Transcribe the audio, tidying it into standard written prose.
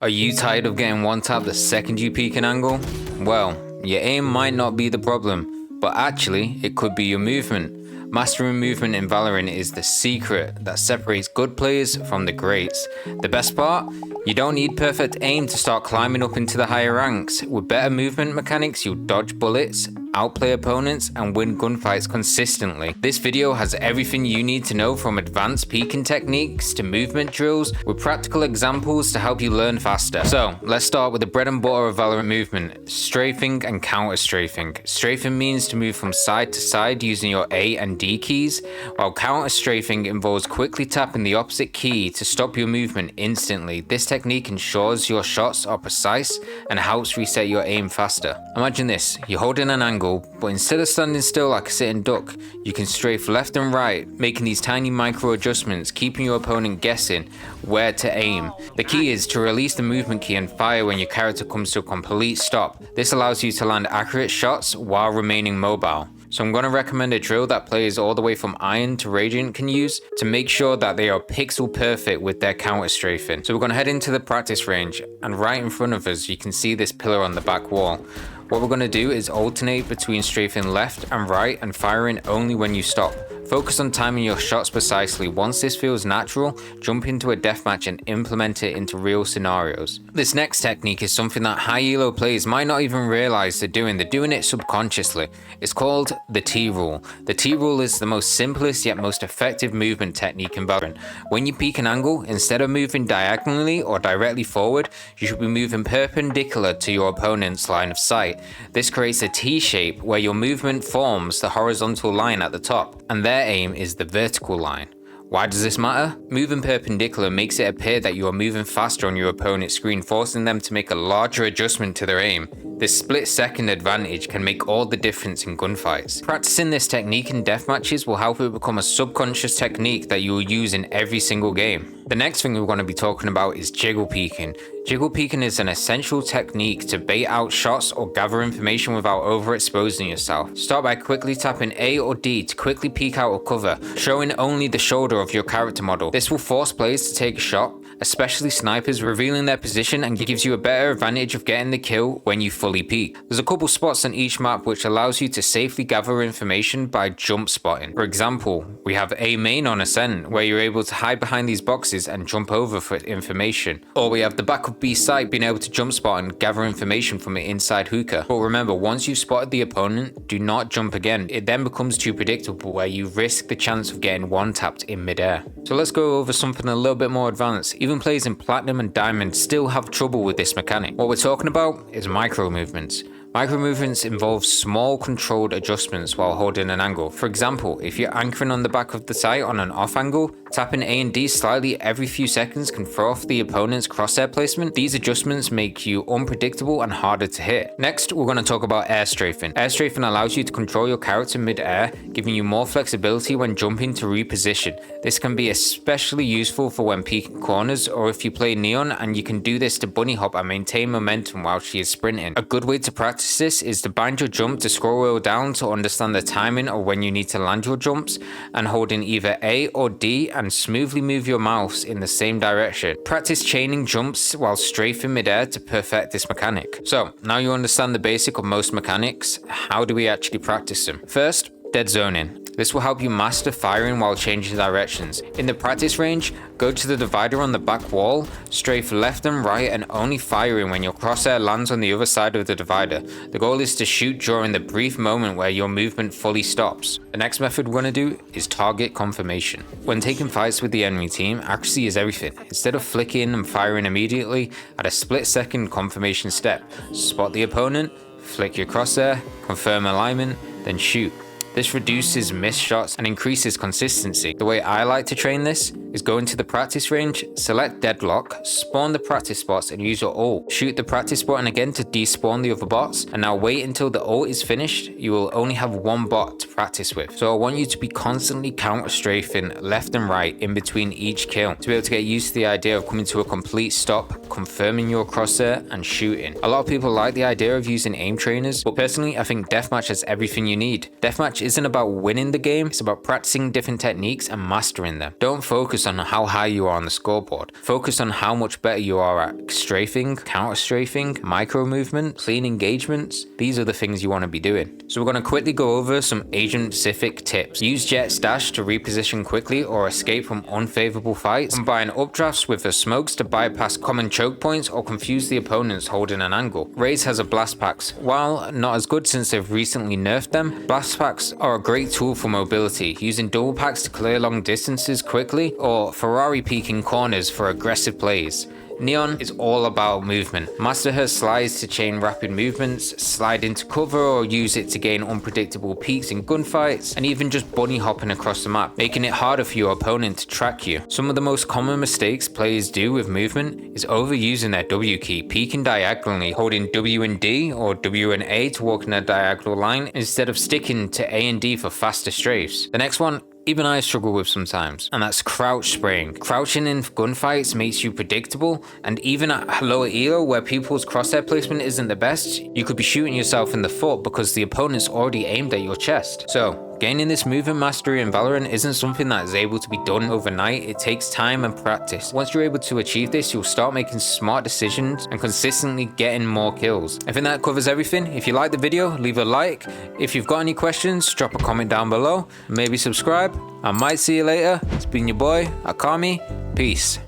Are you tired of getting one tap the second you peek an angle? Well, your aim might not be the problem, but actually it could be your movement. Mastering movement in Valorant is the secret that separates good players from the greats. The best part? You don't need perfect aim to start climbing up into the higher ranks. With better movement mechanics, you'll dodge bullets, outplay opponents, and win gunfights consistently. This video has everything you need to know, from advanced peeking techniques to movement drills, with practical examples to help you learn faster. So let's start with the bread and butter of Valorant movement: strafing and counter strafing. Strafing means to move from side to side using your A and D keys, while counter strafing involves quickly tapping the opposite key to stop your movement instantly. This technique ensures your shots are precise and helps reset your aim faster. Imagine this: you're holding an angle, but instead of standing still like a sitting duck, you can strafe left and right, making these tiny micro adjustments, keeping your opponent guessing where to aim. The key is to release the movement key and fire when your character comes to a complete stop. This allows you to land accurate shots while remaining mobile. So I'm going to recommend a drill that players all the way from Iron to Radiant can use to make sure that they are pixel perfect with their counter strafing. So we're going to head into the practice range, and right in front of us you can see this pillar on the back wall. What we're going to do is alternate between strafing left and right and firing only when you stop. Focus on timing your shots precisely. Once this feels natural, jump into a deathmatch and implement it into real scenarios. This next technique is something that high elo players might not even realize they're doing it subconsciously. It's called the T rule. The T rule is the most simplest yet most effective movement technique in Valorant. When you peek an angle, instead of moving diagonally or directly forward, you should be moving perpendicular to your opponent's line of sight. This creates a T shape where your movement forms the horizontal line at the top, and their aim is the vertical line. Why does this matter? Moving perpendicular makes it appear that you are moving faster on your opponent's screen, forcing them to make a larger adjustment to their aim. This split-second advantage can make all the difference in gunfights. Practicing this technique in deathmatches will help it become a subconscious technique that you will use in every single game. The next thing we're going to be talking about is jiggle peeking. Jiggle peeking is an essential technique to bait out shots or gather information without overexposing yourself. Start by quickly tapping A or D to quickly peek out of cover, showing only the shoulder of your character model. This will force players to take a shot, especially snipers, revealing their position, and gives you a better advantage of getting the kill when you fully peek. There's a couple spots on each map which allows you to safely gather information by jump spotting. For example, we have A main on Ascent, where you're able to hide behind these boxes and jump over for information. Or we have the back of B site, being able to jump spot and gather information from an inside hookah. But remember, once you've spotted the opponent, do not jump again. It then becomes too predictable, where you risk the chance of getting one tapped in midair. So let's go over something a little bit more advanced. Even players in Platinum and Diamond still have trouble with this mechanic. What we're talking about is micro movements. Micro movements involve small controlled adjustments while holding an angle. For example, if you're anchoring on the back of the sight on an off angle, tapping A and D slightly every few seconds can throw off the opponent's crosshair placement. These adjustments make you unpredictable and harder to hit. Next, we're going to talk about air strafing. Air strafing allows you to control your character mid-air, giving you more flexibility when jumping to reposition. This can be especially useful for when peeking corners, or if you play Neon, and you can do this to bunny hop and maintain momentum while she is sprinting. A good way to practice this is to bind your jump to scroll wheel down to understand the timing of when you need to land your jumps, and holding either A or D and smoothly move your mouse in the same direction. Practice chaining jumps while strafing midair to perfect this mechanic. So now you understand the basic of most mechanics. How do we actually practice them? First, dead zoning. This will help you master firing while changing directions. In the practice range, go to the divider on the back wall, strafe left and right, and only firing when your crosshair lands on the other side of the divider. The goal is to shoot during the brief moment where your movement fully stops. The next method we're going to do is target confirmation. When taking fights with the enemy team, accuracy is everything. Instead of flicking and firing immediately, add a split-second confirmation step. Spot the opponent, flick your crosshair, confirm alignment, then shoot. This reduces missed shots and increases consistency. The way I like to train this is go into the practice range, select deadlock, spawn the practice spots and use your ult. Shoot the practice button again to despawn the other bots, and now wait until the ult is finished. You will only have one bot to practice with. So I want you to be constantly counter strafing left and right in between each kill to be able to get used to the idea of coming to a complete stop, confirming your crosshair and shooting. A lot of people like the idea of using aim trainers, but personally I think Deathmatch has everything you need. Deathmatch isn't about winning the game, it's about practicing different techniques and mastering them. Don't focus focus on how high you are on the scoreboard. Focus on how much better you are at strafing, counter strafing, micro movement, clean engagements. These are the things you want to be doing. So we're going to quickly go over some agent specific tips. Use Jet's dash to reposition quickly or escape from unfavorable fights. Combine updrafts with the smokes to bypass common choke points or confuse the opponents holding an angle. Raze has a blast packs. While not as good since they've recently nerfed them, blast packs are a great tool for mobility, using double packs to clear long distances quickly or Ferrari peeking corners for aggressive plays. Neon is all about movement. Master her slides to chain rapid movements, slide into cover or use it to gain unpredictable peaks in gunfights, and even just bunny hopping across the map, making it harder for your opponent to track you. Some of the most common mistakes players do with movement is overusing their W key, peeking diagonally, holding W and D or W and A to walk in a diagonal line instead of sticking to A and D for faster strafes. The next one, even I struggle with sometimes, and that's crouch spraying. Crouching in gunfights makes you predictable, and even at lower elo where people's crosshair placement isn't the best, you could be shooting yourself in the foot because the opponent's already aimed at your chest. So, gaining this movement mastery in Valorant isn't something that is able to be done overnight. It takes time and practice. Once you're able to achieve this, you'll start making smart decisions and consistently getting more kills. I think that covers everything. If you liked the video, leave a like. If you've got any questions, drop a comment down below. Maybe subscribe. I might see you later. It's been your boy, Akami. Peace.